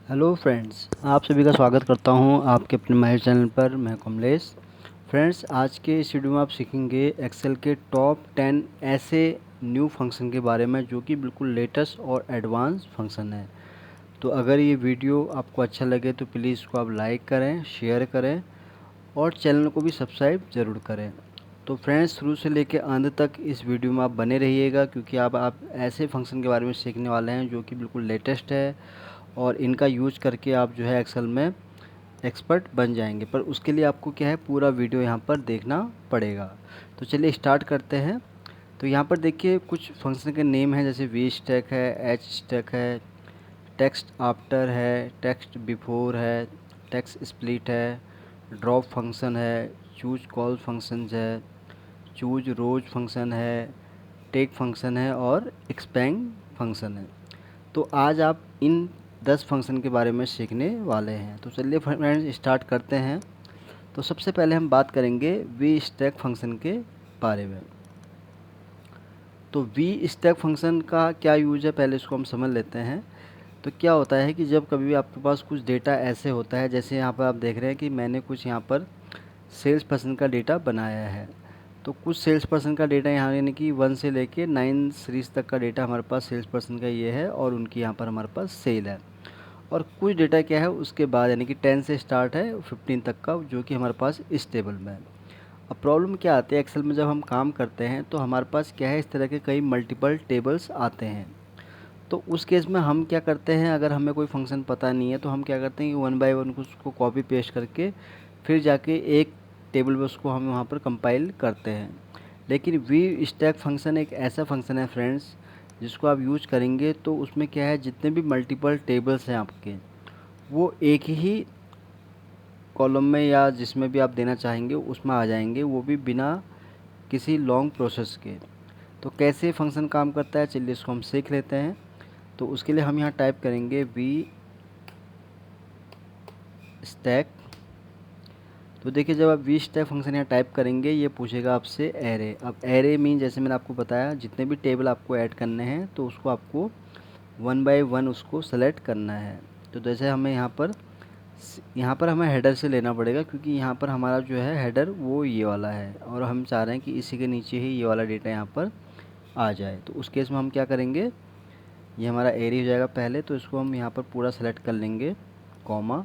Hello friends, आप सभी का स्वागत करता हूं आपके अपने माहिर चैनल पर। मैं कमलेश। फ्रेंड्स, आज के इस वीडियो में आप सीखेंगे एक्सेल के टॉप 10 ऐसे न्यू फंक्शन के बारे में जो कि बिल्कुल लेटेस्ट और एडवांस फंक्शन है। तो अगर ये वीडियो आपको अच्छा लगे तो प्लीज़ इसको आप लाइक करें, शेयर करें और चैनल को भी सब्सक्राइब ज़रूर करें। तो फ्रेंड्स, शुरू से लेकर अंत तक इस वीडियो में आप बने रहिएगा क्योंकि आप ऐसे फंक्शन के बारे में सीखने वाले हैं जो कि बिल्कुल लेटेस्ट है और इनका यूज़ करके आप जो है एक्सेल में एक्सपर्ट बन जाएंगे। पर उसके लिए आपको क्या है, पूरा वीडियो यहाँ पर देखना पड़ेगा। तो चलिए स्टार्ट करते हैं। तो यहाँ पर देखिए कुछ फंक्शन के नेम हैं, जैसे वी स्टैक है, एच स्टैक है, टेक्स्ट आफ्टर है, टेक्स्ट बिफोर है, टेक्स्ट स्प्लिट है, ड्रॉप फंक्शन है, चूज कॉल फंक्शन है, चूज रोज फंक्शन है, टेक फंक्शन है और एक्सपैंड फंक्शन है। तो आज आप इन 10 फंक्शन के बारे में सीखने वाले हैं। तो चलिए फ्रेंड्स स्टार्ट करते हैं। तो सबसे पहले हम बात करेंगे वी स्टैक फंक्शन के बारे में। तो वी स्टैक फंक्शन का क्या यूज है, पहले इसको हम समझ लेते हैं। तो क्या होता है कि जब कभी भी आपके पास कुछ डेटा ऐसे होता है, जैसे यहाँ पर आप देख रहे हैं कि मैंने कुछ यहाँ पर सेल्स पर्सन का डेटा बनाया है। तो कुछ सेल्स पर्सन का डेटा यहाँ यानी कि 1 से लेके 9 सीरीज़ तक का डेटा हमारे पास सेल्स पर्सन का ये है और उनकी यहाँ पर हमारे पास सेल है। और कुछ डेटा क्या है उसके बाद यानी कि 10 से स्टार्ट है 15 तक का, जो कि हमारे पास इस टेबल में है। अब प्रॉब्लम क्या आती है, एक्सेल में जब हम काम करते हैं तो हमारे पास क्या है, इस तरह के कई मल्टीपल टेबल्स आते हैं। तो उस केस में हम क्या करते हैं, अगर हमें कोई फंक्शन पता नहीं है तो हम क्या करते हैं कि 1 बाय 1 उसको कॉपी पेस्ट करके फिर जाके एक टेबल में उसको हम वहाँ पर कंपाइल करते हैं। लेकिन वी स्टैक फंक्शन एक ऐसा फंक्शन है फ्रेंड्स, जिसको आप यूज करेंगे तो उसमें क्या है, जितने भी मल्टीपल टेबल्स हैं आपके, वो एक ही कॉलम में या जिसमें भी आप देना चाहेंगे उसमें आ जाएंगे, वो भी बिना किसी लॉन्ग प्रोसेस के। तो कैसे फंक्शन काम करता है, चलिए इसको हम सीख लेते हैं। तो उसके लिए हम यहाँ टाइप करेंगे वी स्टैक। तो देखिए जब आप वी स्टैक फंक्शन यहाँ टाइप करेंगे ये पूछेगा आपसे एरे। अब एरे मीन जैसे मैंने आपको बताया, जितने भी टेबल आपको ऐड करने हैं तो उसको आपको 1 बाय 1 उसको सेलेक्ट करना है। तो जैसे हमें यहाँ पर हमें हेडर से लेना पड़ेगा क्योंकि यहाँ पर हमारा जो है हेडर वो ये वाला है और हम चाह रहे हैं कि इसी के नीचे ही ये वाला डेटा यहाँ पर आ जाए। तो उस केस में हम क्या करेंगे, ये हमारा एरे हो जाएगा पहले, तो इसको हम यहाँ पर पूरा सेलेक्ट कर लेंगे, कॉमा।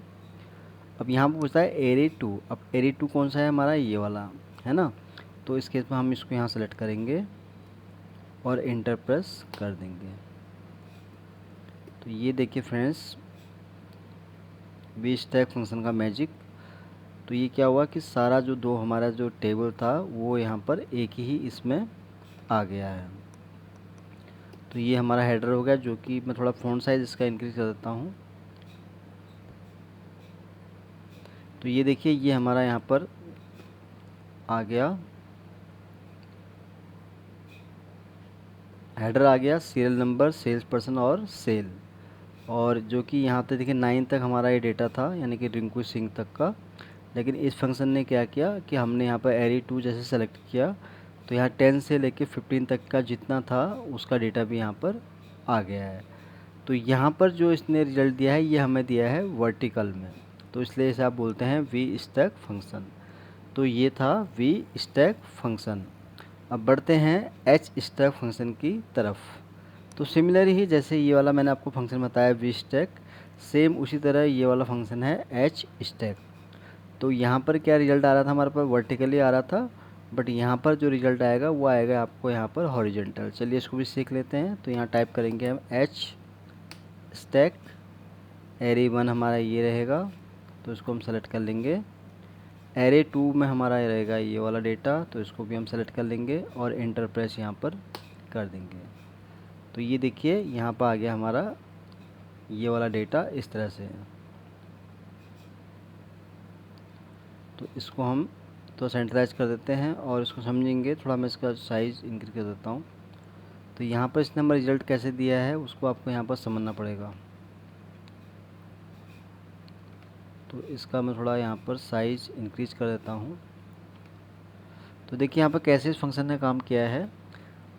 अब यहाँ पर पूछता है एरे 2। अब एरे 2 कौन सा है, हमारा ये वाला है ना। तो इस केस में हम इसको यहाँ सेलेक्ट करेंगे और इंटर प्रेस कर देंगे। तो ये देखिए फ्रेंड्स, वी स्टैक फंक्शन का मैजिक। तो ये क्या हुआ कि सारा जो हमारा जो टेबल था वो यहाँ पर एक ही इसमें आ गया है। तो ये हमारा हेडर हो गया, जो कि मैं थोड़ा फ़ॉन्ट साइज़ इसका इंक्रीज़ कर देता हूँ। तो ये देखिए ये हमारा यहाँ पर आ गया, हेडर आ गया, सीरियल नंबर, सेल्स पर्सन और सेल। और जो कि यहाँ तक देखिए 9 तक हमारा ये डेटा था, यानी कि रिंकू सिंह तक का। लेकिन इस फंक्शन ने क्या किया कि हमने यहाँ पर एरे 2 जैसे सेलेक्ट किया तो यहाँ 10 से लेके 15 तक का जितना था उसका डेटा भी यहाँ पर आ गया है। तो यहाँ पर जो इसने रिजल्ट दिया है ये हमें दिया है वर्टिकल में, तो इसलिए इसे आप बोलते हैं वी स्टैक फंक्शन। तो ये था वी स्टैक फंक्शन। अब बढ़ते हैं एच स्टैक फंक्शन की तरफ। तो सिमिलर ही जैसे ये वाला मैंने आपको फंक्शन बताया वी स्टैक, सेम उसी तरह ये वाला फंक्शन है एच स्टैक। तो यहाँ पर क्या रिजल्ट आ रहा था, हमारे पास वर्टिकली आ रहा था, बट यहाँ पर जो रिजल्ट आएगा वो आएगा आपको यहाँ पर हॉरिजेंटल। चलिए इसको भी सीख लेते हैं। तो यहाँ टाइप करेंगे हम एच स्टैक, एरे 1 हमारा ये रहेगा, तो इसको हम सेलेक्ट कर लेंगे। एरे 2 में हमारा ये रहेगा ये वाला डेटा, तो इसको भी हम सेलेक्ट कर लेंगे और एंटर प्रेस यहाँ पर कर देंगे। तो ये देखिए यहाँ पर आ गया हमारा ये वाला डेटा इस तरह से। तो इसको हम तो सेंटराइज कर देते हैं और इसको समझेंगे थोड़ा, मैं इसका साइज़ इंक्रीज कर देता हूँ। तो यहाँ पर इसने हमारा रिज़ल्ट कैसे दिया है उसको आपको यहाँ पर समझना पड़ेगा। तो इसका मैं थोड़ा यहाँ पर साइज़ इंक्रीज कर देता हूँ। तो देखिए यहाँ पर कैसे इस फंक्शन ने काम किया है,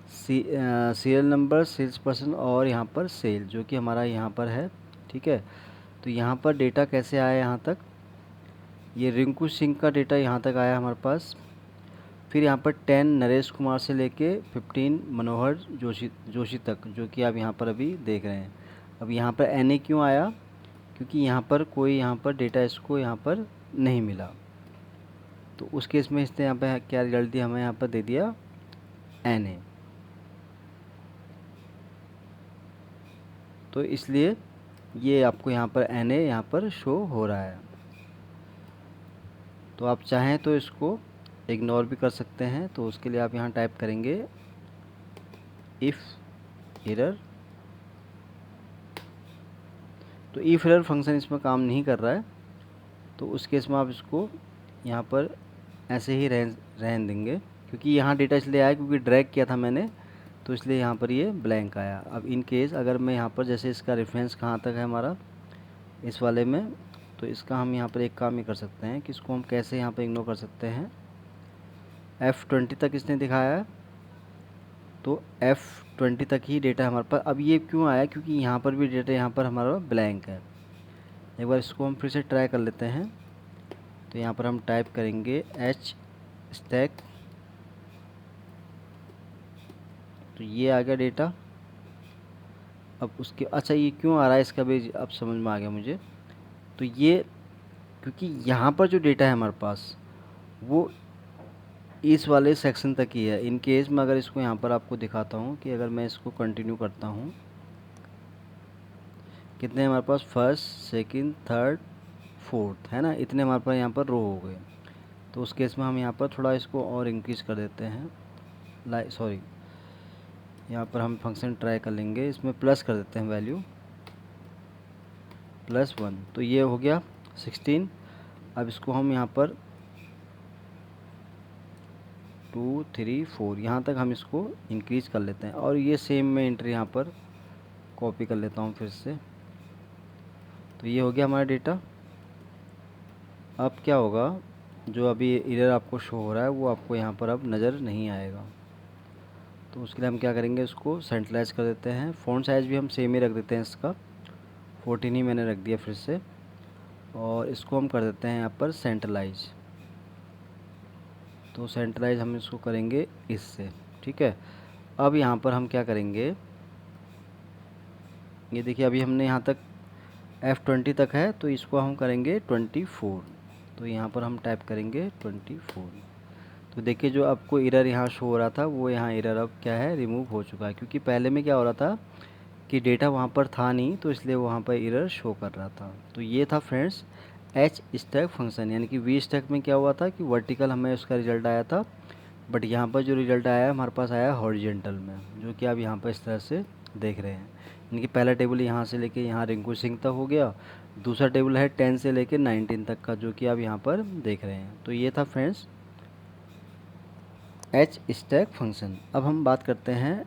सीरियल नंबर, सेल्स पर्सन और यहाँ पर सेल, जो कि हमारा यहाँ पर है, ठीक है। तो यहाँ पर डेटा कैसे आया यहाँ तक, ये रिंकू सिंह का डेटा यहाँ तक आया हमारे पास। फिर यहाँ पर 10 नरेश कुमार से लेके 15 मनोहर जोशी तक, जो कि आप यहाँ पर अभी देख रहे हैं। अब यहाँ पर NA क्यों आया, क्योंकि यहाँ पर कोई यहाँ पर डेटा इसको यहाँ पर नहीं मिला। तो उस केस में इसने यहाँ पर क्या रिजल्ट दिया, हमें यहाँ पर दे दिया NA। तो इसलिए ये आपको यहाँ पर NA यहाँ पर शो हो रहा है। तो आप चाहें तो इसको इग्नोर भी कर सकते हैं। तो उसके लिए आप यहाँ टाइप करेंगे इफ़ एरर। तो इफ़ एरर फंक्शन इसमें काम नहीं कर रहा है, तो उस केस में आप इसको यहाँ पर ऐसे ही रहने देंगे, क्योंकि यहाँ डेटा इसलिए आया क्योंकि ड्रैग किया था मैंने, तो इसलिए यहाँ पर ये ब्लैंक आया। अब इन केस अगर मैं यहाँ पर जैसे इसका रेफरेंस कहाँ तक है हमारा इस वाले में, तो इसका हम यहाँ पर एक काम ही कर सकते हैं कि इसको हम कैसे यहाँ पर इग्नोर कर सकते हैं। F20 तक इसने दिखाया है, तो F20 तक ही डेटा हमारे पास। अब ये क्यों आया, क्योंकि यहाँ पर भी डेटा यहाँ पर हमारा ब्लैंक है। एक बार इसको हम फिर से ट्राई कर लेते हैं। तो यहाँ पर हम टाइप करेंगे H स्टैक, तो ये आ गया डेटा। अब उसके अच्छा ये क्यों आ रहा है इसका भी अब समझ में आ गया मुझे। तो ये क्योंकि यहाँ पर जो डेटा है हमारे पास वो इस वाले सेक्शन तक ही है। इन केस में अगर इसको यहाँ पर आपको दिखाता हूँ कि अगर मैं इसको कंटिन्यू करता हूँ, कितने हमारे पास फर्स्ट सेकंड थर्ड फोर्थ है ना, इतने हमारे पास यहाँ पर रो हो गए। तो उस केस में हम यहाँ पर थोड़ा इसको और इंक्रीज कर देते हैं। सॉरी, यहाँ पर हम फंक्शन ट्राई कर लेंगे, इसमें प्लस कर देते हैं वैल्यू +1। तो ये हो गया 16। अब इसको हम यहाँ पर 2 3 4 यहाँ तक हम इसको इंक्रीज कर लेते हैं। और ये सेम मैं एंट्री यहाँ पर कॉपी कर लेता हूँ फिर से। तो ये हो गया हमारा डेटा। अब क्या होगा, जो अभी एरर आपको शो हो रहा है वो आपको यहाँ पर अब नज़र नहीं आएगा। तो उसके लिए हम क्या करेंगे, इसको सेंट्रलाइज कर देते हैं। फ़ॉन्ट साइज़ भी हम सेम ही रख देते हैं, इसका 14 ही मैंने रख दिया फिर से। और इसको हम कर देते हैं यहाँ पर सेंट्रलाइज। तो सेंट्रलाइज हम इसको करेंगे इससे, ठीक है। अब यहाँ पर हम क्या करेंगे, ये देखिए अभी हमने यहाँ तक F20 तक है, तो इसको हम करेंगे 24। तो यहाँ पर हम टाइप करेंगे 24। तो देखिए जो आपको एरर यहाँ शो हो रहा था वो यहाँ एरर अब क्या है, रिमूव हो चुका है। क्योंकि पहले में क्या हो रहा था कि डेटा वहाँ पर था नहीं, तो इसलिए वहाँ पर एरर शो कर रहा था। तो ये था फ्रेंड्स H स्टैक फंक्शन। यानी कि V स्टैक में क्या हुआ था कि वर्टिकल हमें उसका रिज़ल्ट आया था, बट यहाँ पर जो रिज़ल्ट आया है हमारे पास आया हॉरिजेंटल में, जो कि आप यहाँ पर इस तरह से देख रहे हैं। यानी कि पहला टेबल यहाँ से लेके यहाँ रिंकू सिंह तक हो गया, दूसरा टेबल है 10 से लेके 19 तक का, जो कि आप यहाँ पर देख रहे हैं। तो ये था फ्रेंड्स H स्टैक फंक्शन। अब हम बात करते हैं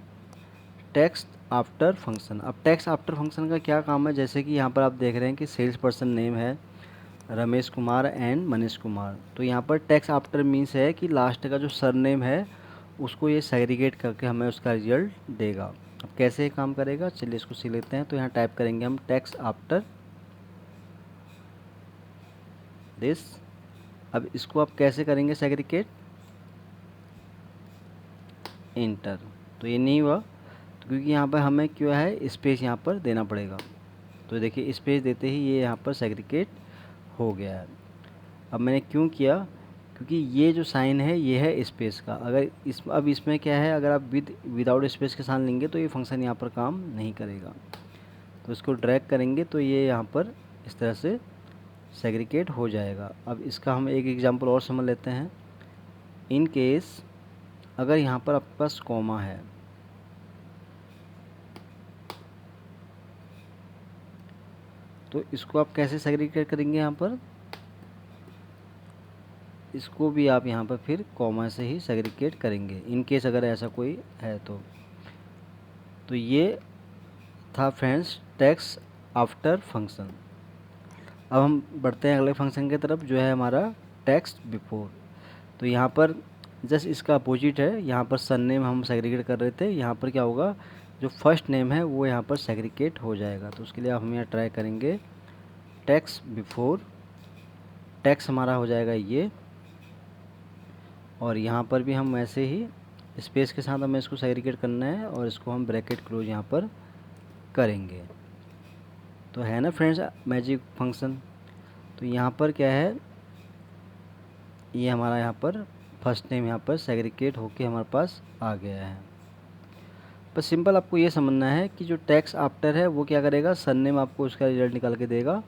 टेक्स्ट आफ्टर फंक्शन। अब टेक्स्ट आफ्टर फंक्शन का क्या काम है, जैसे कि यहाँ पर आप देख रहे हैं कि सेल्स पर्सन नेम है रमेश कुमार एंड मनीष कुमार। तो यहाँ पर टेक्स्ट आफ्टर मीन्स है कि लास्ट का जो सरनेम है उसको ये सेग्रीगेट करके हमें उसका रिजल्ट देगा। अब कैसे ये काम करेगा, चलिए इसको सीख लेते हैं। तो यहाँ टाइप करेंगे हम टेक्स्ट आफ्टर दिस। अब इसको आप कैसे करेंगे सेग्रीगेट, इंटर। तो ये नहीं हुआ, तो क्योंकि यहाँ पर हमें क्या है स्पेस यहाँ पर देना पड़ेगा। तो देखिए स्पेस देते ही ये यहाँ पर सेग्रीगेट हो गया है। अब मैंने क्यों किया, क्योंकि ये जो साइन है ये है स्पेस का। अगर अब इसमें क्या है, अगर आप विदाउट स्पेस के साथ लेंगे तो ये फंक्शन यहाँ पर काम नहीं करेगा। तो इसको ड्रैग करेंगे तो ये यहाँ पर इस तरह से सेग्रीगेट हो जाएगा। अब इसका हम एक एग्जांपल और समझ लेते हैं। इन केस अगर यहाँ पर आपके पास कॉमा है, तो इसको आप कैसे सेग्रीगेट करेंगे, यहाँ पर इसको भी आप यहाँ पर फिर कॉमा से ही सेग्रीगेट करेंगे, इन केस अगर ऐसा कोई है तो ये था फ्रेंड्स टेक्स्ट आफ्टर फंक्शन। अब हम बढ़ते हैं अगले फंक्शन की तरफ, जो है हमारा टेक्स्ट बिफोर। तो यहाँ पर जस्ट इसका अपोजिट है, यहाँ पर सरनेम हम सेग्रीगेट कर रहे थे, यहाँ पर क्या होगा, जो फर्स्ट नेम है वो यहाँ पर सेग्रीगेट हो जाएगा। तो उसके लिए हम यहाँ ट्राई करेंगे टैक्स बिफोर, टैक्स हमारा हो जाएगा ये, और यहाँ पर भी हम वैसे ही स्पेस के साथ हमें इसको सेग्रीगेट करना है और इसको हम ब्रैकेट क्लोज यहाँ पर करेंगे। तो है ना फ्रेंड्स मैजिक फंक्शन। तो यहाँ पर क्या है, ये हमारा यहाँ पर फर्स्ट नेम यहाँ पर सेग्रीगेट होके हमारे पास आ गया है। बस सिंपल आपको ये समझना है कि जो टैक्स आफ्टर है वो क्या करेगा, सरनेम आपको उसका रिजल्ट निकाल के देगा,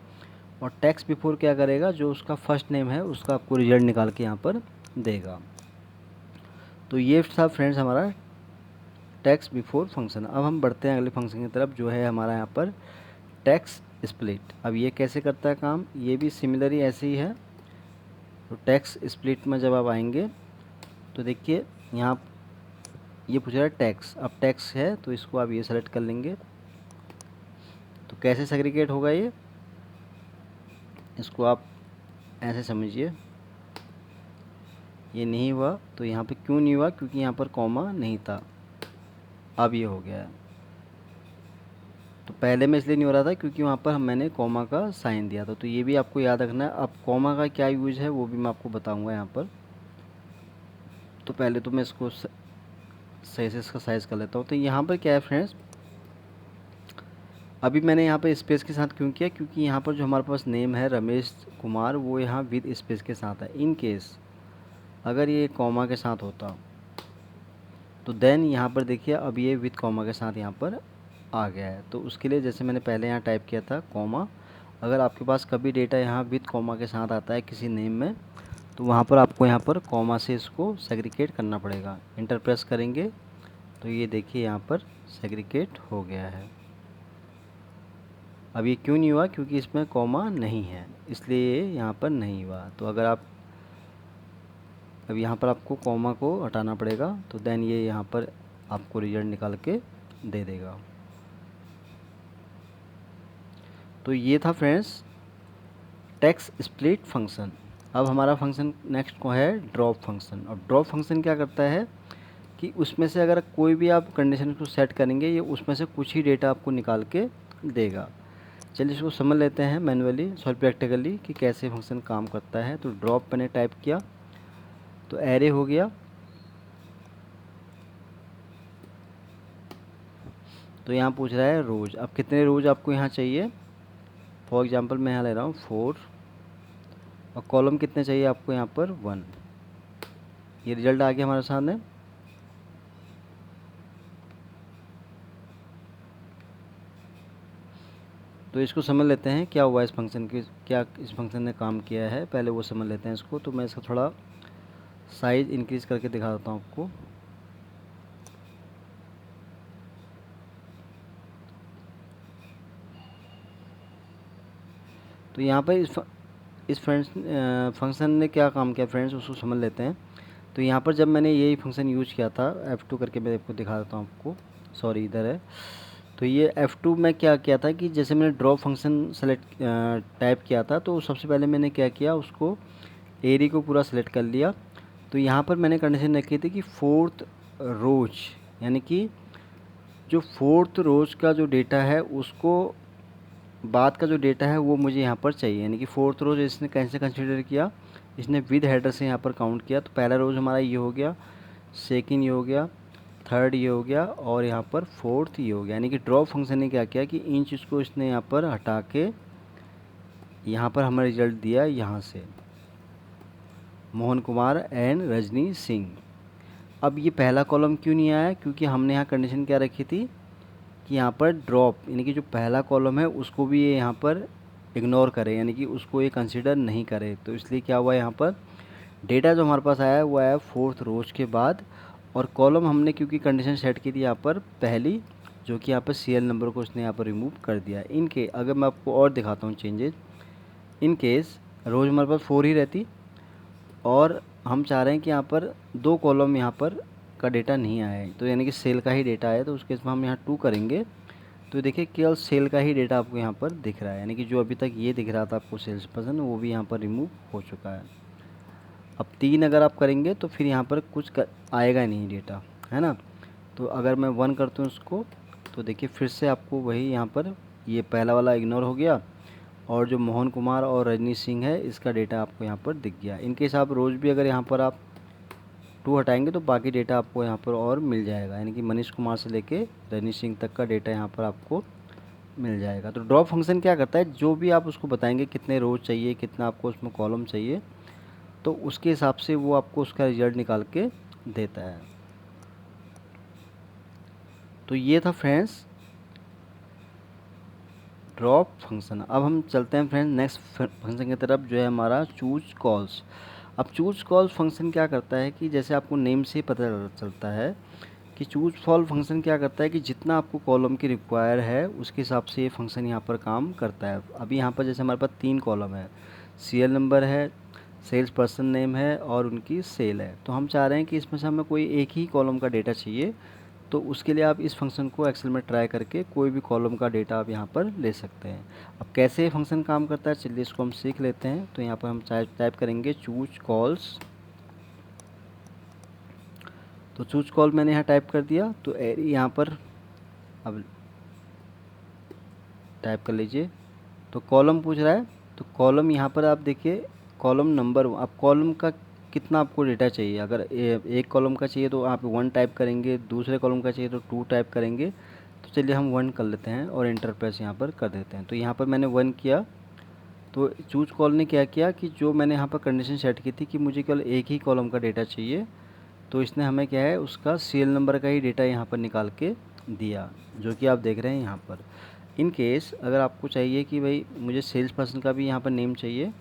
और टैक्स बिफोर क्या करेगा, जो उसका फर्स्ट नेम है उसका आपको रिजल्ट निकाल के यहाँ पर देगा। तो ये था फ्रेंड्स हमारा टैक्स बिफोर फंक्शन। अब हम बढ़ते हैं अगले फंक्शन की तरफ, जो है हमारा यहाँ पर टैक्स स्प्लिट। अब ये कैसे करता है काम, ये भी सिमिलरली ऐसे ही है। तो टैक्स स्प्लिट में जब आप आएंगे तो देखिए यहाँ ये पूछ रहा है टैक्स। अब टैक्स है तो इसको आप ये सेलेक्ट कर लेंगे। तो कैसे सेग्रीगेट होगा ये, इसको आप ऐसे समझिए, ये नहीं हुआ। तो यहाँ पे क्यों नहीं हुआ, क्योंकि यहाँ पर कॉमा नहीं था। अब ये हो गया है। तो पहले में इसलिए नहीं हो रहा था क्योंकि वहाँ पर मैंने कॉमा का साइन दिया था। तो ये भी आपको याद रखना है। अब कॉमा का क्या यूज है वो भी मैं आपको बताऊंगा यहाँ पर। तो पहले तो मैं इसको सही से इसका साइज़ कर लेता हूँ। तो यहाँ पर क्या है फ्रेंड्स, अभी मैंने यहाँ पर स्पेस के साथ क्यों किया, क्योंकि यहाँ पर जो हमारे पास नेम है रमेश कुमार, वो यहाँ विद स्पेस के साथ है। इन केस अगर ये कॉमा के साथ होता तो देन यहाँ पर देखिए अब ये विद कॉमा के साथ यहाँ पर आ गया है। तो उसके लिए जैसे मैंने पहले यहाँ टाइप किया था कॉमा, अगर आपके पास कभी डेटा यहाँ विद कॉमा के साथ आता है किसी नेम में, तो वहाँ पर आपको यहाँ पर कॉमा से इसको सेग्रीगेट करना पड़ेगा। इंटर प्रेस करेंगे तो ये देखिए यहाँ पर सेग्रीगेट हो गया है। अब ये क्यों नहीं हुआ, क्योंकि इसमें कॉमा नहीं है, इसलिए ये यहाँ पर नहीं हुआ। तो अगर आप अब यहाँ पर आपको कॉमा को हटाना पड़ेगा, तो देन ये यहाँ पर आपको रिजल्ट निकाल के दे देगा। तो ये था फ्रेंड्स टैक्स स्प्लिट फंक्शन। अब हमारा फंक्शन नेक्स्ट को है ड्रॉप फंक्शन। और ड्रॉप फंक्शन क्या करता है कि उसमें से अगर कोई भी आप कंडीशन को सेट करेंगे, ये उसमें से कुछ ही डेटा आपको निकाल के देगा। चलिए इसको समझ लेते हैं मैनुअली सॉरी प्रैक्टिकली कि कैसे फंक्शन काम करता है। तो ड्रॉप मैंने टाइप किया तो एरे हो गया। तो यहाँ पूछ रहा है रोज। अब कितने रोज आपको यहाँ चाहिए, फॉर एग्जांपल मैं यहाँ ले रहा हूँ 4, और कॉलम कितने चाहिए आपको यहाँ पर 1। ये रिजल्ट आ गया हमारे सामने। तो इसको समझ लेते हैं क्या हुआ इस फंक्शन की, क्या इस फंक्शन ने काम किया है, पहले वो समझ लेते हैं इसको। तो मैं इसका थोड़ा साइज़ इंक्रीज़ करके दिखा देता हूँ आपको। तो यहाँ पर इस फंक्शन ने क्या काम किया फ्रेंड्स, उसको समझ लेते हैं। तो यहाँ पर जब मैंने यही फंक्शन यूज किया था F2 करके, मैं आपको दिखा देता हूँ आपको, सॉरी इधर है। तो ये F2 में क्या किया था कि जैसे मैंने ड्रॉप फंक्शन सेलेक्ट टाइप किया था, तो सबसे पहले मैंने क्या किया, उसको एरी को पूरा सेलेक्ट कर लिया। तो यहाँ पर मैंने कंडीशन रखी थी कि 4th रोज, यानी कि जो 4th रोज का जो डेटा है उसको बाद का जो डेटा है वो मुझे यहाँ पर चाहिए। यानी कि 4th रोज इसने कैसे कंसिडर किया, इसने विद हेडर से यहाँ पर काउंट किया। तो पहला रोज हमारा ये हो गया, सेकंड ये हो गया, थर्ड ये हो गया, और यहाँ पर 4th ये हो गया। यानी कि ड्रॉप फंक्शन ने क्या किया कि इन चीज़ को इसने यहाँ पर हटा के यहाँ पर हमें रिजल्ट दिया यहाँ से मोहन कुमार एंड रजनी सिंह। अब ये पहला कॉलम क्यों नहीं आया, क्योंकि हमने यहाँ कंडीशन क्या रखी थी कि यहाँ पर ड्रॉप, यानी कि जो पहला कॉलम है उसको भी ये यहाँ पर इग्नोर करे, यानी कि उसको ये कंसिडर नहीं करे। तो इसलिए क्या हुआ, यहाँ पर डेटा जो हमारे पास आया वो आया 4th रोज के बाद, और कॉलम हमने क्योंकि कंडीशन सेट की थी यहाँ पर पहली, जो कि यहाँ पर सीरियल नंबर को उसने यहाँ पर रिमूव कर दिया। इनके अगर मैं आपको और दिखाता हूँ चेंजेज, इन केस रोज़ हमारे पास 4 ही रहती, और हम चाह रहे हैं कि यहाँ पर 2 कॉलम यहाँ पर का डेटा नहीं आया है, तो यानी कि सेल का ही डेटा है। तो उस केस में हम यहाँ 2 करेंगे, तो देखिए केवल सेल का ही डेटा आपको यहाँ पर दिख रहा है, यानी कि जो अभी तक ये दिख रहा था आपको सेल्स पर्सन, वो भी यहाँ पर रिमूव हो चुका है। अब 3 अगर आप करेंगे तो फिर यहाँ पर कुछ आएगा नहीं डेटा, है ना। तो अगर मैं 1 करता हूँ इसको, तो देखिए फिर से आपको वही यहाँ पर ये पहला वाला इग्नोर हो गया, और जो मोहन कुमार और रजनी सिंह है इसका डेटा आपको यहाँ पर दिख गया। इनकेस आप रोज़ भी अगर यहाँ पर आप 2 हटाएंगे तो बाकी डेटा आपको यहाँ पर और मिल जाएगा, यानी कि मनीष कुमार से लेके रजनी सिंह तक का डेटा यहाँ पर आपको मिल जाएगा। तो ड्रॉप फंक्शन क्या करता है, जो भी आप उसको बताएंगे कितने रोज चाहिए, कितना आपको उसमें कॉलम चाहिए, तो उसके हिसाब से वो आपको उसका रिजल्ट निकाल के देता है। तो ये था फ्रेंड्स ड्रॉप फंक्शन। अब हम चलते हैं फ्रेंड्स नेक्स्ट फंक्शन की तरफ, जो है हमारा चूज कॉल्स। अब चूज कॉल्स फंक्शन क्या करता है कि जैसे आपको नेम से पता चलता है कि चूज कॉल फंक्शन क्या करता है कि जितना आपको कॉलम की रिक्वायर है उसके हिसाब से ये फंक्शन यहाँ पर काम करता है। अभी यहाँ पर जैसे हमारे पास 3 कॉलम है, सीरियल नंबर है, सेल्स पर्सन नेम है और उनकी सेल है। तो हम चाह रहे हैं कि इसमें से हमें कोई एक ही कॉलम का डेटा चाहिए, तो उसके लिए आप इस फंक्शन को एक्सेल में ट्राई करके कोई भी कॉलम का डेटा आप यहाँ पर ले सकते हैं। अब कैसे ये फंक्शन काम करता है चलिए इसको हम सीख लेते हैं। तो यहाँ पर हम टाइप करेंगे चूज कॉल्स। तो चूज कॉल मैंने यहाँ टाइप कर दिया, तो एरी यहाँ पर अब टाइप कर लीजिए। तो कॉलम पूछ रहा है, तो कॉलम यहाँ पर आप देखिए कॉलम नंबर, आप कॉलम का कितना आपको डेटा चाहिए। अगर एक कॉलम का चाहिए तो आप 1 टाइप करेंगे, दूसरे कॉलम का चाहिए तो 2 टाइप करेंगे। तो चलिए हम 1 कर लेते हैं और एंटर प्रेस यहाँ पर कर देते हैं। तो यहाँ पर मैंने 1 किया, तो चूज कॉल ने क्या किया कि जो मैंने यहाँ पर कंडीशन सेट की थी कि मुझे केवल एक ही कॉलम का डेटा चाहिए, तो इसने हमें क्या है उसका सीरियल नंबर का ही डेटा यहाँ पर निकाल के दिया, जो कि आप देख रहे हैं यहाँ पर। इन केस अगर आपको चाहिए कि भाई मुझे सेल्स पर्सन का भी यहाँ पर नेम चाहिए,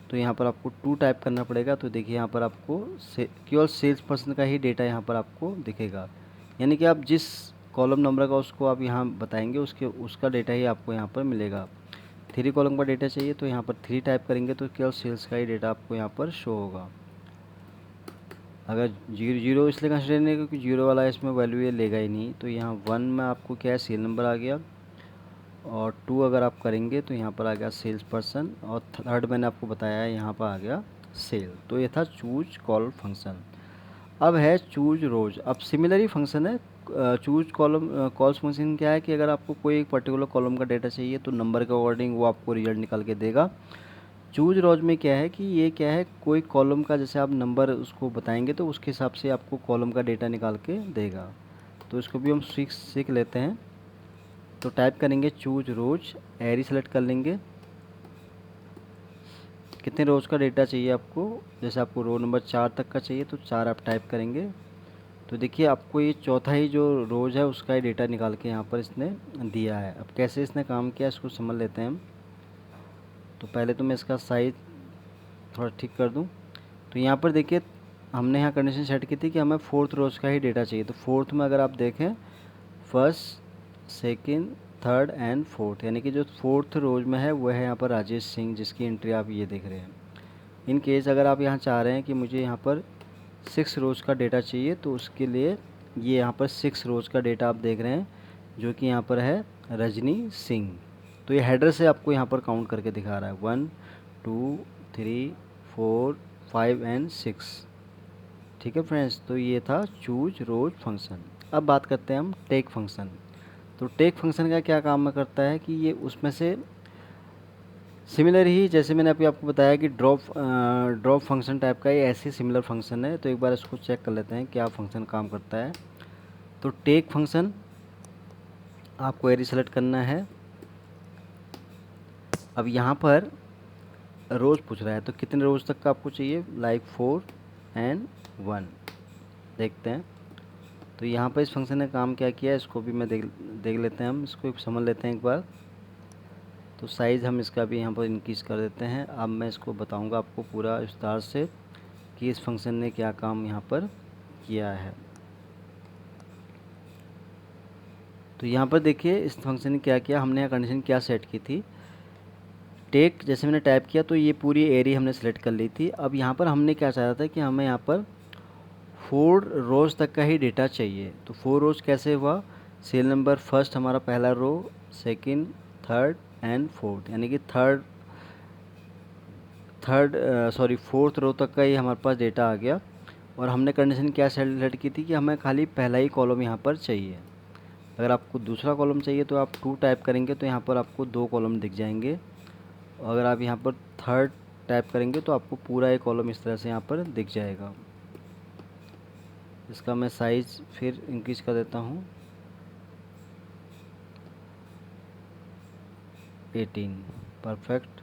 तो यहाँ पर आपको 2 टाइप करना पड़ेगा। तो देखिए यहाँ पर आपको केवल सेल्स पर्सन का ही डेटा यहाँ पर आपको दिखेगा, यानी कि आप जिस कॉलम नंबर का उसको आप यहाँ बताएंगे उसका डेटा ही आपको यहाँ पर मिलेगा। 3 कॉलम का डेटा चाहिए तो यहाँ पर 3 टाइप करेंगे तो केवल सेल्स का ही डेटा आपको यहाँ पर शो होगा। अगर 0 इसलिए कंसिडर नहीं क्योंकि 0 वाला इसमें वैल्यू ये लेगा ही नहीं। तो यहाँ 1 में आपको क्या है सीरियल नंबर आ गया, और 2 अगर आप करेंगे तो यहाँ पर आ गया सेल्स पर्सन, और 3rd मैंने आपको बताया है यहाँ पर आ गया सेल। तो ये था चूज कॉल फंक्शन। अब है चूज रोज। अब सिमिलर ही फंक्शन है। चूज कॉलम कॉल्स फंक्शन क्या है कि अगर आपको कोई एक पर्टिकुलर कॉलम का डेटा चाहिए तो नंबर के अकॉर्डिंग वो आपको रिजल्ट निकाल के देगा। चूज रोज में क्या है कि ये क्या है, कोई कॉलम का जैसे आप नंबर उसको बताएंगे तो उसके हिसाब से आपको कॉलम का डेटा निकाल के देगा। तो इसको भी हम सीख लेते हैं। तो टाइप करेंगे चूज रोज, एरी सेलेक्ट कर लेंगे, कितने रोज का डेटा चाहिए आपको। जैसे आपको रो नंबर 4 तक का चाहिए तो 4 आप टाइप करेंगे। तो देखिए आपको ये चौथा ही जो रोज है उसका ही डेटा निकाल के यहाँ पर इसने दिया है। अब कैसे इसने काम किया इसको समझ लेते हैं हम। तो पहले तो मैं इसका साइज थोड़ा ठीक कर दूं। तो यहाँ पर देखिए हमने यहाँ कंडीशन सेट की थी कि हमें 4th रोज का ही डेटा चाहिए। तो 4th में अगर आप देखें 1st, 2nd, 3rd and 4th, यानी कि जो 4th रोज में है वह है यहाँ पर राजेश सिंह, जिसकी एंट्री आप ये देख रहे हैं। इन केस अगर आप यहाँ चाह रहे हैं कि मुझे यहाँ पर 6 रोज का डेटा चाहिए तो उसके लिए ये यहाँ पर 6 रोज का डेटा आप देख रहे हैं, जो कि यहाँ पर है रजनी सिंह। तो ये हेडर से आपको यहाँ पर काउंट करके दिखा रहा है 1 2 3 4 5 एंड 6। ठीक है फ्रेंड्स, तो ये था चूज रोज फंक्शन। अब बात करते हैं हम टेक फंक्शन। तो टेक फंक्शन का क्या काम करता है कि ये उसमें से सिमिलर ही जैसे मैंने अभी आपको बताया कि ड्रॉप फंक्शन टाइप का ये ऐसे सिमिलर फंक्शन है। तो एक बार इसको चेक कर लेते हैं क्या फंक्शन काम करता है। तो टेक फंक्शन आपको एरी सेलेक्ट करना है। अब यहाँ पर रोज़ पूछ रहा है तो कितने रोज़ तक का आपको चाहिए, लाइक 4 एंड 1 देखते हैं। तो यहाँ पर इस फंक्शन ने काम क्या किया इसको भी मैं देख लेते हैं, हम इसको समझ लेते हैं एक बार। तो साइज़ हम इसका भी यहाँ पर इंक्रीज़ कर देते हैं। अब मैं इसको बताऊँगा आपको पूरा विस्तार से कि इस फंक्शन ने क्या काम यहाँ पर किया है। तो यहाँ पर देखिए इस फंक्शन ने क्या किया, हमने यहाँ कंडीशन क्या सेट की थी, टेक जैसे मैंने टाइप किया तो ये पूरी एरी हमने सेलेक्ट कर ली थी। अब यहाँ पर हमने क्या चाहा था कि हमें यहाँ पर 4 रोज़ तक का ही डेटा चाहिए। तो 4 रोज़ कैसे हुआ, सीरियल नंबर फर्स्ट हमारा पहला रो, 2nd, 3rd एंड 4th, यानी कि 4th रो तक का ही हमारे पास डेटा आ गया। और हमने कंडीशन क्या सेलेक्ट की थी कि हमें खाली पहला ही कॉलम यहाँ पर चाहिए, अगर आपको दूसरा कॉलम चाहिए तो आप 2 टाइप करेंगे तो यहाँ पर आपको 2 कॉलम दिख जाएंगे। अगर आप यहाँ पर थर्ड टाइप करेंगे तो आपको पूरा एक कॉलम इस तरह से यहाँ पर दिख जाएगा। इसका मैं साइज़ फिर इंक्रीज कर देता हूँ 18। परफेक्ट।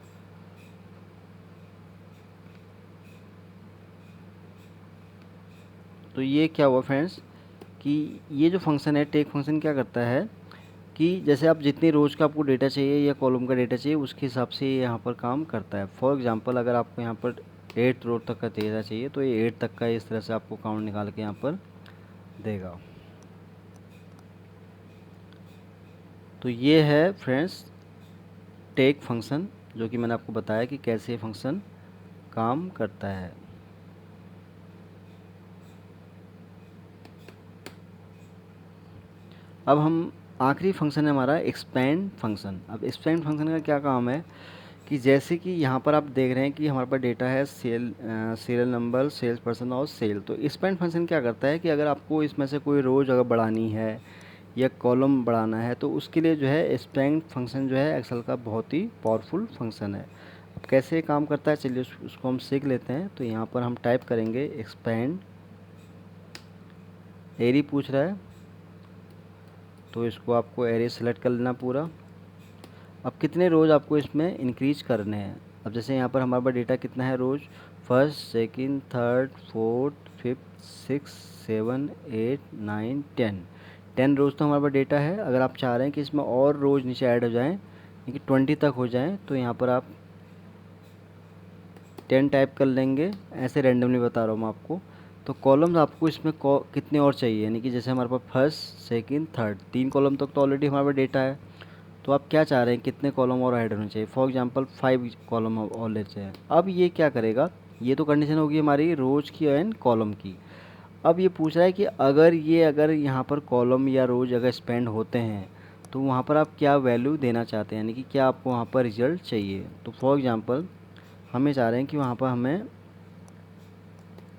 तो ये क्या हुआ फ्रेंड्स कि ये जो फंक्शन है टेक फंक्शन क्या करता है कि जैसे आप जितनी रोज़ का आपको डेटा चाहिए या कॉलम का डेटा चाहिए उसके हिसाब से ये यहाँ पर काम करता है। फॉर एग्जांपल अगर आपको यहाँ पर 8 रो तक का डेटा चाहिए तो ये 8 तक का इस तरह से आपको काउंट निकाल के यहाँ पर देगा। तो ये है फ्रेंड्स टेक फंक्शन, जो कि मैंने आपको बताया कि कैसे ये फंक्शन काम करता है। अब हम आखिरी फंक्शन है हमारा एक्सपेंड फंक्शन। अब एक्सपेंड फंक्शन का क्या काम है कि जैसे कि यहाँ पर आप देख रहे हैं कि हमारे पास डेटा है सीरियल नंबर, सेल्स पर्सन और सेल। तो एक्सपेंड फंक्शन क्या करता है कि अगर आपको इसमें से कोई रोज अगर बढ़ानी है या कॉलम बढ़ाना है तो उसके लिए जो है एक्सपेंड फंक्शन जो है एक्सेल का बहुत ही पावरफुल फंक्शन है। अब कैसे काम करता है चलिए उसको हम सीख लेते हैं। तो यहाँ पर हम टाइप करेंगे एक्सपेंड, एरी पूछ रहा है तो इसको आपको एरे सेलेक्ट कर लेना पूरा। अब कितने रोज़ आपको इसमें इंक्रीज करने हैं। अब जैसे यहाँ पर हमारे पास डेटा कितना है rows, first, second, third, fourth, fifth, 6, 7, 8, 9, 10 rows तो हमारे पास डेटा है। अगर आप चाह रहे हैं कि इसमें और रोज़ नीचे ऐड हो जाएं कि 20 तक हो जाएं तो यहाँ पर आप 10 टाइप कर लेंगे। ऐसे रैंडमली बता रहा हूँ मैं आपको। तो कॉलम्स आपको इसमें कितने और चाहिए, यानी कि जैसे हमारे पास फर्स्ट, सेकंड, थर्ड 3 कॉलम तक तो ऑलरेडी हमारे पास डेटा है। तो आप क्या चाह रहे हैं कितने कॉलम और ऐड होने चाहिए। फॉर एग्जांपल 5 कॉलम और लेते हैं। अब ये क्या करेगा, ये तो कंडीशन होगी हमारी रोज़ की एंड कॉलम की। अब ये पूछ रहा है कि अगर यहाँ पर कॉलम या रोज अगर स्पेंड होते हैं तो वहाँ पर आप क्या वैल्यू देना चाहते हैं, यानी कि क्या आपको वहाँ पर रिजल्ट चाहिए। तो फॉर एग्जांपल हमें चाह रहे हैं कि वहाँ पर हमें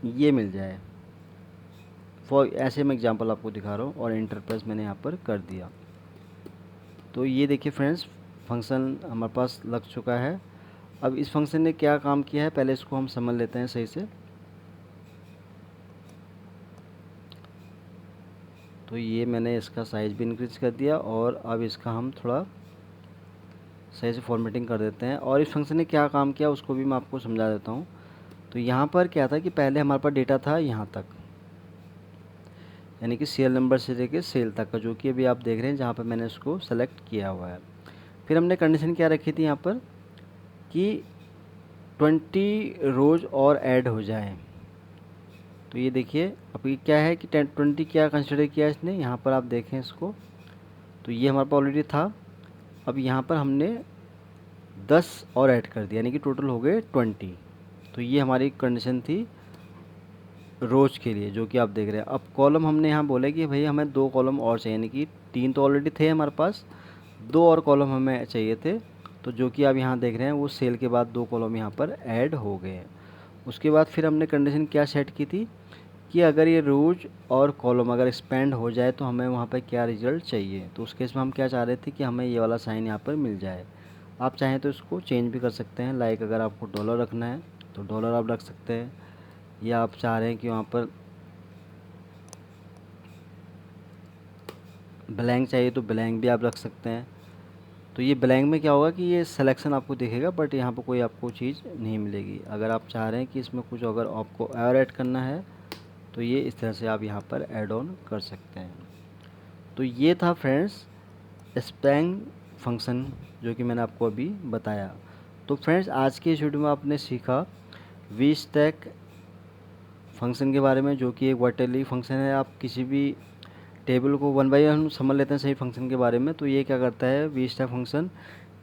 ये मिल जाए। ऐसे मैं एग्जांपल आपको दिखा रहा हूँ और इंटर प्रेस मैंने यहाँ पर कर दिया। तो ये देखिए फ्रेंड्स फंक्शन हमारे पास लग चुका है। अब इस फंक्शन ने क्या काम किया है पहले इसको हम समझ लेते हैं सही से। तो ये मैंने इसका साइज़ भी इंक्रीज कर दिया और अब इसका हम थोड़ा सही से फॉर्मेटिंग कर देते हैं। और इस फंक्शन ने क्या काम किया उसको भी मैं आपको समझा देता हूँ। तो यहाँ पर क्या था कि पहले हमारे पास डेटा था यहाँ तक, यानी कि सीरियल नंबर से लेके सेल तक का, जो कि अभी आप देख रहे हैं जहाँ पर मैंने इसको सेलेक्ट किया हुआ है। फिर हमने कंडीशन क्या रखी थी यहाँ पर कि 20 रोज़ और ऐड हो जाए। तो ये देखिए अब ये क्या है कि 20 क्या कंसिडर किया इसने, यहाँ पर आप देखें इसको। तो ये हमारे पास ऑलरेडी था। अब यहाँ पर हमने 10 और ऐड कर दिया, यानी कि टोटल हो गए 20। तो ये हमारी कंडीशन थी रोज़ के लिए, जो कि आप देख रहे हैं। अब कॉलम हमने यहाँ बोला कि भाई हमें 2 कॉलम और चाहिए, यानी कि 3 तो ऑलरेडी थे हमारे पास, 2 और कॉलम हमें चाहिए थे। तो जो कि आप यहाँ देख रहे हैं वो सेल के बाद 2 कॉलम यहाँ पर ऐड हो गए हैं। उसके बाद फिर हमने कंडीशन क्या सेट की थी कि अगर ये रोज और कॉलम अगर एक्सपेंड हो जाए तो हमें वहाँ पर क्या रिजल्ट चाहिए। तो उस केस में हम क्या चाह रहे थे कि हमें ये वाला साइन यहाँ पर मिल जाए। आप चाहें तो इसको चेंज भी कर सकते हैं, लाइक अगर आपको डॉलर रखना है तो डॉलर आप रख सकते हैं, या आप चाह रहे हैं कि वहाँ पर ब्लैंक चाहिए तो ब्लैंक भी आप रख सकते हैं। तो ये ब्लैंक में क्या होगा कि ये सिलेक्शन आपको दिखेगा बट यहाँ पर कोई आपको चीज़ नहीं मिलेगी। अगर आप चाह रहे हैं कि इसमें कुछ अगर आपको और ऐड करना है तो ये इस तरह से आप यहाँ पर ऐड ऑन कर सकते हैं। तो ये था फ्रेंड्स एक्सपेंड फंक्शन, जो कि मैंने आपको अभी बताया। तो फ्रेंड्स आज के इस वीडियो में आपने सीखा वी स्टैक फंक्शन के बारे में, जो कि एक वर्टेली फंक्शन है। आप किसी भी टेबल को 1 बाय 1 समझ लेते हैं सही फंक्शन के बारे में। तो ये क्या करता है वी स्टैक फंक्शन,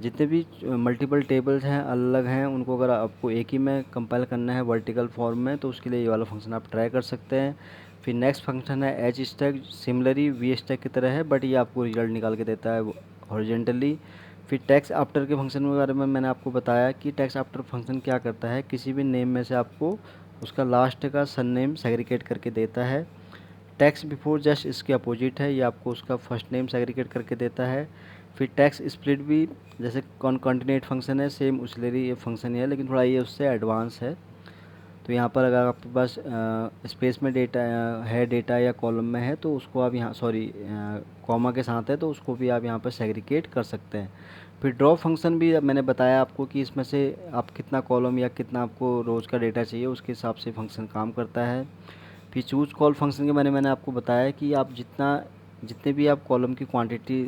जितने भी मल्टीपल टेबल्स हैं अलग हैं उनको अगर आपको एक ही में कंपाइल करना है वर्टिकल फॉर्म में तो उसके लिए ये वाला फंक्शन आप ट्राई कर सकते हैं। फिर नेक्स्ट फंक्शन है H stack, similarly we stack की तरह है बट ये आपको रिजल्ट निकाल के देता है हॉरिजॉन्टली। फिर टैक्स आफ्टर के फंक्शन के बारे में मैंने आपको बताया कि टैक्स आफ्टर फंक्शन क्या करता है, किसी भी नेम में से आपको उसका लास्ट का सरनेम सेग्रीगेट करके देता है। टेक्स्ट बिफोर जस्ट इसके अपोजिट है, ये आपको उसका फर्स्ट नेम सेग्रीगेट करके देता है। फिर टेक्स्ट स्प्लिट भी जैसे कॉन्केटेनेट फंक्शन है, सेम उसिलरी ये फंक्शन ही है, लेकिन थोड़ा ये उससे एडवांस है। तो यहाँ पर अगर आपके पास स्पेस में डेटा है, डेटा या कॉलम में है, तो उसको आप यहाँ कॉमा के साथ है तो उसको भी आप यहाँ पर सेग्रीगेट कर सकते हैं। फिर ड्रॉप फंक्शन भी अब मैंने बताया आपको कि इसमें से आप कितना कॉलम या कितना आपको रोज़ का डेटा चाहिए उसके हिसाब से फंक्शन काम करता है। फिर चूज कॉल फंक्शन के बारे में मैंने आपको बताया कि आप जितने भी आप कॉलम की क्वांटिटी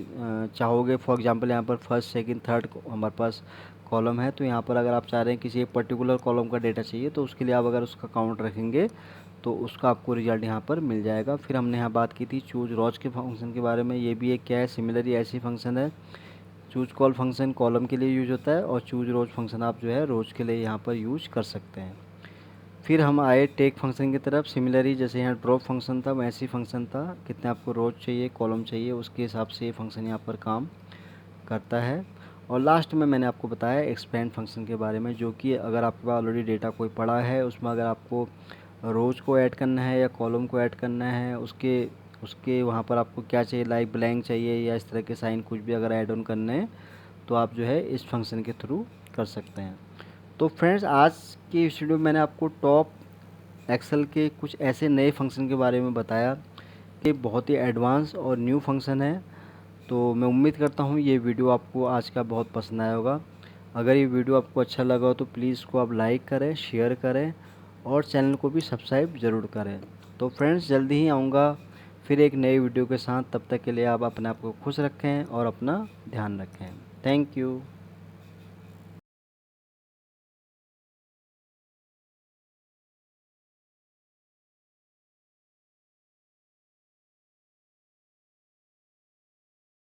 चाहोगे, फॉर एग्जांपल यहाँ पर फर्स्ट सेकंड थर्ड हमारे पास कॉलम है, तो यहाँ पर अगर आप चाह रहे हैं किसी एक पर्टिकुलर कॉलम का डेटा चाहिए तो उसके लिए आप अगर उसका काउंट रखेंगे तो उसका आपको रिजल्ट यहाँ पर मिल जाएगा। फिर हमने यहाँ बात की थी चूज रोज के फंक्शन के बारे में, ये भी एक क्या है, सिमिलरली ऐसी फंक्शन है। चूज कॉल फंक्शन कॉलम के लिए यूज होता है और चूज रोज फंक्शन आप जो है रोज के लिए यहाँ पर यूज कर सकते हैं। फिर हम आए टेक फंक्शन की तरफ। सिमिलरली जैसे यहाँ ड्रॉप फंक्शन था वैसे ही फंक्शन था, कितने आपको रोज चाहिए, कॉलम चाहिए, उसके हिसाब से ये फंक्शन यहाँ पर काम करता है। और लास्ट में मैंने आपको बताया एक्सपेंड फंक्शन के बारे में, जो कि अगर आपके पास ऑलरेडी डेटा कोई पड़ा है, उसमें अगर आपको रोज़ को ऐड करना है या कॉलम को ऐड करना है, उसके उसके वहाँ पर आपको क्या चाहिए, लाइक ब्लैंक चाहिए या इस तरह के साइन कुछ भी अगर ऐड ऑन करने हैं तो आप जो है इस फंक्शन के थ्रू कर सकते हैं। तो फ्रेंड्स, आज की इस वीडियो में मैंने आपको टॉप एक्सेल के कुछ ऐसे नए फंक्शन के बारे में बताया कि बहुत ही एडवांस और न्यू फंक्शन है। तो मैं उम्मीद करता हूँ ये वीडियो आपको आज का बहुत पसंद आया होगा। अगर ये वीडियो आपको अच्छा लगा हो तो प्लीज़ इसको आप लाइक करें, शेयर करें और चैनल को भी सब्सक्राइब ज़रूर करें। तो फ्रेंड्स, जल्दी ही आऊँगा फिर एक नई वीडियो के साथ। तब तक के लिए आप अपने आप को खुश रखें और अपना ध्यान रखें। Thank you.